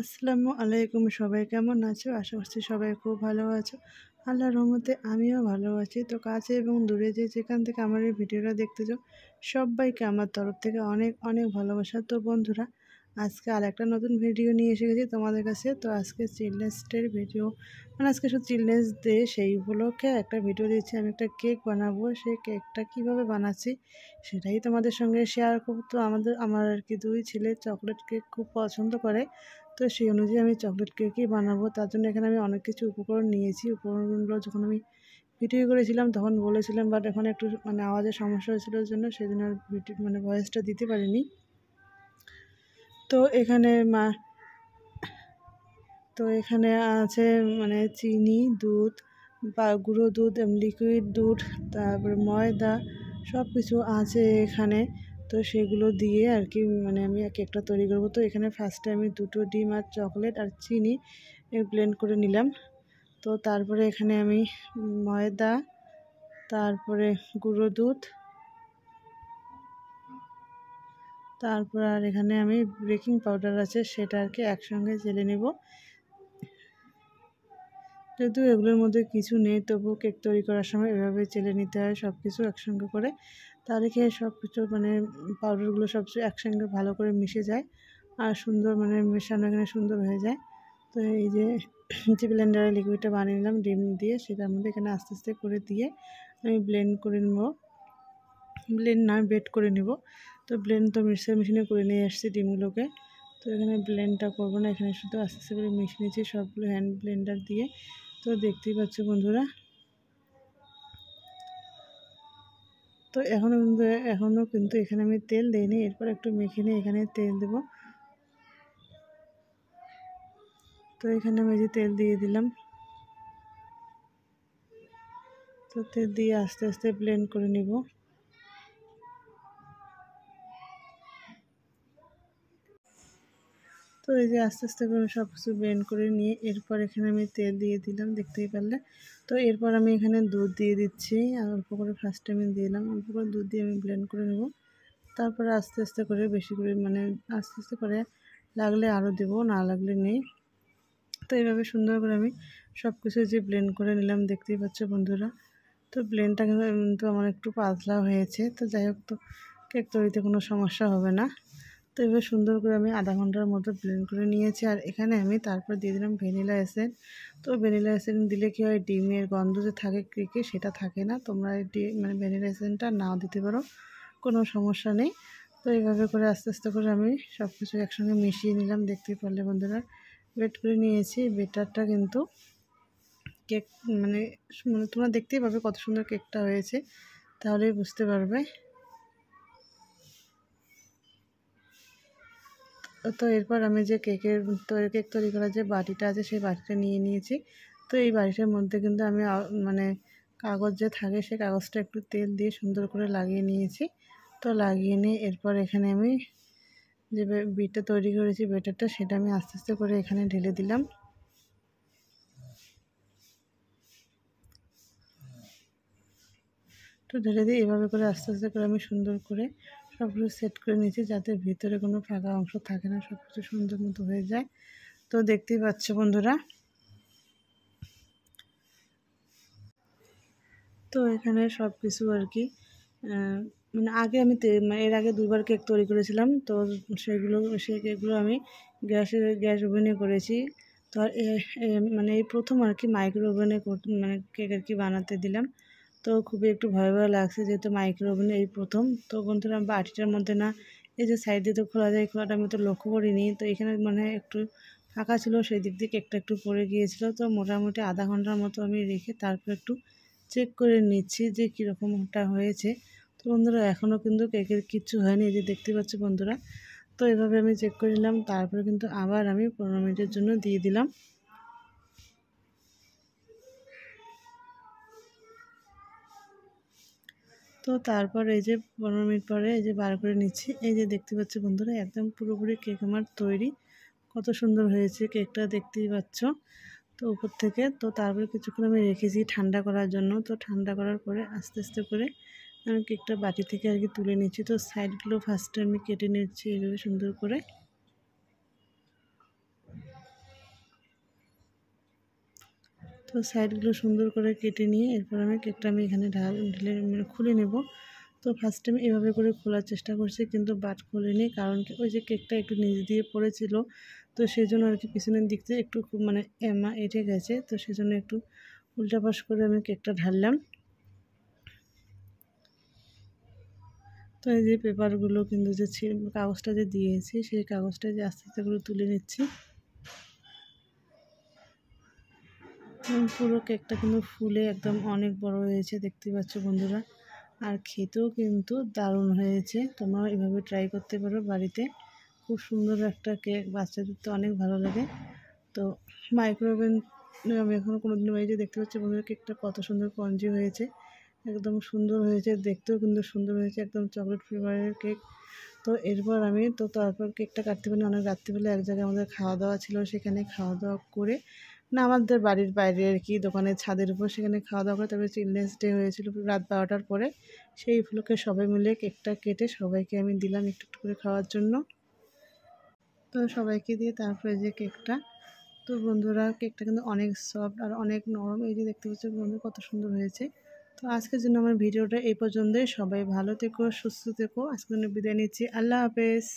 আসসালামু আলাইকুম, সবাই কেমন আছো? আশা করছি সবাই খুব ভালো আছো। আল্লাহর রহমতে আমিও ভালো আছি। তো কাছে এবং দূরে যেখান থেকে আমার এই ভিডিওটা দেখতেছো, সবাইকে আমার তরফ থেকে অনেক অনেক ভালোবাসা। তো বন্ধুরা, আজকে আরেকটা নতুন ভিডিও নিয়ে এসে গেছি তোমাদের কাছে। তো আজকে চিলড্রেন্স ডের ভিডিও, মানে আজকে শুধু চিলড্রেন্স ডে, সেই উপলক্ষে একটা ভিডিও দিচ্ছি। আমি একটা কেক বানাবো, সেই কেকটা কিভাবে বানাচ্ছি সেটাই তোমাদের সঙ্গে শেয়ার করব। তো আমার আর কি দুই ছেলে চকলেট কেক খুব পছন্দ করে, তো সেই অনুযায়ী আমি চকলেট কেকই বানাবো। তার জন্য এখানে আমি অনেক কিছু উপকরণ নিয়েছি। উপকরণগুলো যখন আমি ভিডিও করেছিলাম তখন বলেছিলাম, বাট এখন একটু আওয়াজের সমস্যা হয়েছিল, ওই জন্য সেই জন্য ভিডিও ভয়েসটা দিতে পারিনি। তো এখানে এখানে আছে চিনি, দুধ বা গুঁড়ো দুধ, লিকুইড দুধ, তারপরে ময়দা, সব কিছু আছে এখানে। তো সেগুলো দিয়ে আর কি আমি কেকটা তৈরি করব। তো এখানে ফার্স্টে আমি দুটো ডিম আর চকলেট আর চিনি ব্লেন্ড করে নিলাম। তো তারপরে এখানে আমি ময়দা, তারপরে গুঁড়ো দুধ, তারপর আর এখানে আমি বেকিং পাউডার আছে সেটা আর কি একসঙ্গে জেলে নেব। যদিও এগুলোর মধ্যে কিছু নেই, তবুও কেক তৈরি করার সময় এভাবে চেলে নিতে হয় সব কিছু একসঙ্গে করে। তাহলে কি সব কিছু পাউডারগুলো সব কিছু একসঙ্গে ভালো করে মিশে যায় আর সুন্দর মেশানো এখানে সুন্দর হয়ে যায়। তো এই যে ব্লেন্ডারে লিকুইডটা বানিয়ে নিলাম ডিম দিয়ে, সেটার মধ্যে এখানে আস্তে আস্তে করে দিয়ে আমি ব্লেন্ড করে নেব। বেট করে নেব। তো ব্লেন্ড তো মিক্সার মেশিনে করে নিয়ে আসছি ডিমগুলোকে। তো এখানে ব্লেন্ডটা করবো না, এখানে শুধু আস্তে আস্তে করে মিশিয়ে নিয়েছি সবগুলো হ্যান্ড ব্লেন্ডার দিয়ে। তো দেখতেই পাচ্ছ বন্ধুরা, তো এখনও কিন্তু এখানে আমি তেল দিইনি। এরপর একটু মেখে নিয়ে এখানে তেল দেবো। তো এখানে আমি যে তেল দিয়ে দিলাম। তো তেল দিয়ে আস্তে আস্তে ব্লেন্ড করে নিব। তো এই যে আস্তে আস্তে করে সব কিছু ব্লেন্ড করে নিয়ে এরপর এখানে আমি তেল দিয়ে দিলাম, দেখতেই পারলে। তো এরপর আমি এখানে দুধ দিয়ে দিচ্ছি, আর অল্প করে ফার্স্টে আমি দিলাম, অল্প করে দুধ দিয়ে আমি ব্লেন্ড করে নেব। তারপরে আস্তে আস্তে করে বেশি করে আস্তে আস্তে করে লাগলে আরও দেবো, না লাগলে নেই। তো এইভাবে সুন্দর করে আমি সব কিছু যে ব্লেন্ড করে নিলাম, দেখতেই পাচ্ছ বন্ধুরা। তো ব্লেন্ডটা কিন্তু আমার একটু পাতলা হয়েছে। তো যাই হোক, তো কেক তৈরিতে কোনো সমস্যা হবে না। তো এবার সুন্দর করে আমি আধা ঘন্টার মতো ব্লেন্ড করে নিয়েছি। আর এখানে আমি তারপর দিয়ে দিলাম ভ্যানিলা এসেন্স। তো ভ্যানিলা এসেন্স দিলে কী হয়, ডিমের গন্ধ যে থাকে কেকে সেটা থাকে না। তোমরা ভ্যানিলা এসেন্সটা নাও দিতে পারো, কোনো সমস্যা নেই। তো এইভাবে করে আস্তে আস্তে করে আমি সব কিছু একসঙ্গে মিশিয়ে নিলাম, দেখতেই পারলে বন্ধুরা। বেট করে নিয়েছি, বেটারটা কিন্তু কেক তোমরা দেখতেই পাবে কত সুন্দর কেকটা হয়েছে, তাহলেই বুঝতে পারবে। তো এরপর আমি যে কেক তৈরি করার যে বাটিটা আছে সেই বাটিটা নিয়ে নিয়েছি। তো এই বাটিটার মধ্যে কিন্তু আমি কাগজ যে থাকে সেই কাগজটা একটু তেল দিয়ে সুন্দর করে লাগিয়ে নিয়েছি। তো লাগিয়ে নিয়ে এরপর এখানে আমি যে বিটটা তৈরি করেছি, বেটারটা, সেটা আমি আস্তে আস্তে করে এখানে ঢেলে দিলাম। তো ঢেলে দিয়ে এভাবে করে আস্তে আস্তে করে আমি সুন্দর করে সবগুলো সেট করে নিয়েছি, যাতে ভিতরে কোনো ফাঁকা অংশ থাকে না, সব কিছু সুন্দর মতো হয়ে যায়। তো দেখতেই পাচ্ছ বন্ধুরা। তো এখানে সব কিছু আর কি আগে আমি এর আগে দুবার কেক তৈরি করেছিলাম। তো সেই কেকগুলো আমি গ্যাস ওভেনে করেছি। তো আর এই প্রথম আর কি মাইক্রো ওভেনে কেক আর কি বানাতে দিলাম। তো খুবই একটু ভয় ভয় লাগছে, যেহেতু মাইক্রো ওভেনে এই প্রথম। তো বন্ধুরা, বাটিটার মধ্যে না এই যে সাইড দিয়ে তো খোলা যায়, খোলাটা আমি তো লক্ষ্য করিনি। তো এখানে একটু ফাঁকা ছিল, সেই দিক দিয়ে কেকটা একটু পড়ে গিয়েছিল। তো মোটামুটি আধা ঘন্টার মতো আমি রেখে তারপর একটু চেক করে নিচ্ছি যে কীরকমটা হয়েছে। তো বন্ধুরা, এখনও কিন্তু কেকের কিচ্ছু হয়নি, এই যে দেখতে পাচ্ছ বন্ধুরা। তো এভাবে আমি চেক করে নিলাম, তারপরে কিন্তু আবার আমি 15 মিনিটের জন্য দিয়ে দিলাম। তো তারপর এই যে 15 মিনিট পরে এই যে বার করে নিচ্ছি, এই যে দেখতে পাচ্ছ বন্ধুরা, একদম পুরোপুরি কেক আমার তৈরি। কত সুন্দর হয়েছে কেকটা, দেখতেই পাচ্ছ। তো উপর থেকে তো তারপরে কিছুক্ষণ আমি রেখেছি ঠান্ডা করার জন্য। তো ঠান্ডা করার পরে আস্তে আস্তে করে আমি কেকটা বাটি থেকে আর কি তুলে নিচ্ছি। তো সাইডগুলো ফার্স্টে আমি কেটে নিচ্ছি এইভাবে সুন্দর করে। তো সাইডগুলো সুন্দর করে কেটে নিয়ে এরপর আমি কেকটা এখানে ঢেলে খুলে নেব। তো ফার্স্ট টাইম এভাবে করে খোলার চেষ্টা করছি, কিন্তু বাট খুলিনি, কারণ কি ওই যে কেকটা একটু নিচ দিয়ে পড়েছিল, তো সেই জন্য আর কি পিছনের দিক থেকে একটু এঁটে গেছে, তো সেই জন্য একটু উল্টাপাশ করে আমি কেকটা ঢাললাম। তো এই যে পেপারগুলো কিন্তু যে কাগজটা যে দিয়েছি সেই কাগজটা যে আস্তে আস্তে করে তুলে নিচ্ছি। পুরো কেকটা কিন্তু ফুলে একদম অনেক বড় হয়েছে, দেখতে পাচ্ছ বন্ধুরা। আর খেতেও কিন্তু দারুণ হয়েছে, তোমরা এভাবে ট্রাই করতে পারো বাড়িতে। খুব সুন্দর একটা কেক, বাচ্চাদের তো অনেক ভালো লাগে। তো মাইক্রোওভেন আমি এখনও কোনো দিন বাড়িতে, দেখতে পাচ্ছি বন্ধুরা কেকটা কত সুন্দর স্পঞ্জি হয়েছে, একদম সুন্দর হয়েছে, দেখতেও কিন্তু সুন্দর হয়েছে, একদম চকলেট ফ্লেভারের কেক। তো এরপর আমি তারপর কেকটা কাটতে পারি অনেক রাত্রিবেলা, এক জায়গায় আমাদের খাওয়া দাওয়া ছিল, সেখানে খাওয়া দাওয়া করে আমাদের বাড়ির বাইরে আর কি দোকানের ছাদের উপর, সেখানে খাওয়া দাওয়া করে তারপরে চিলড্রেন্স ডে হয়েছিল রাত 12টার পরে। সেই উপলক্ষে সবাই মিলে কেকটা কেটে সবাইকে আমি দিলাম একটু একটু করে খাওয়ার জন্য। তো সবাইকে দিয়ে তারপরে যে কেকটা, তো বন্ধুরা কেকটা কিন্তু অনেক সফট আর অনেক নরম, এই যে দেখতে পাচ্ছ বন্ধু কত সুন্দর হয়েছে। তো আজকের জন্য আমার ভিডিওটা এই পর্যন্তই। সবাই ভালো থেকো, সুস্থ থেকো, আজকের জন্য বিদায় নিচ্ছি। আল্লাহ হাফেজ।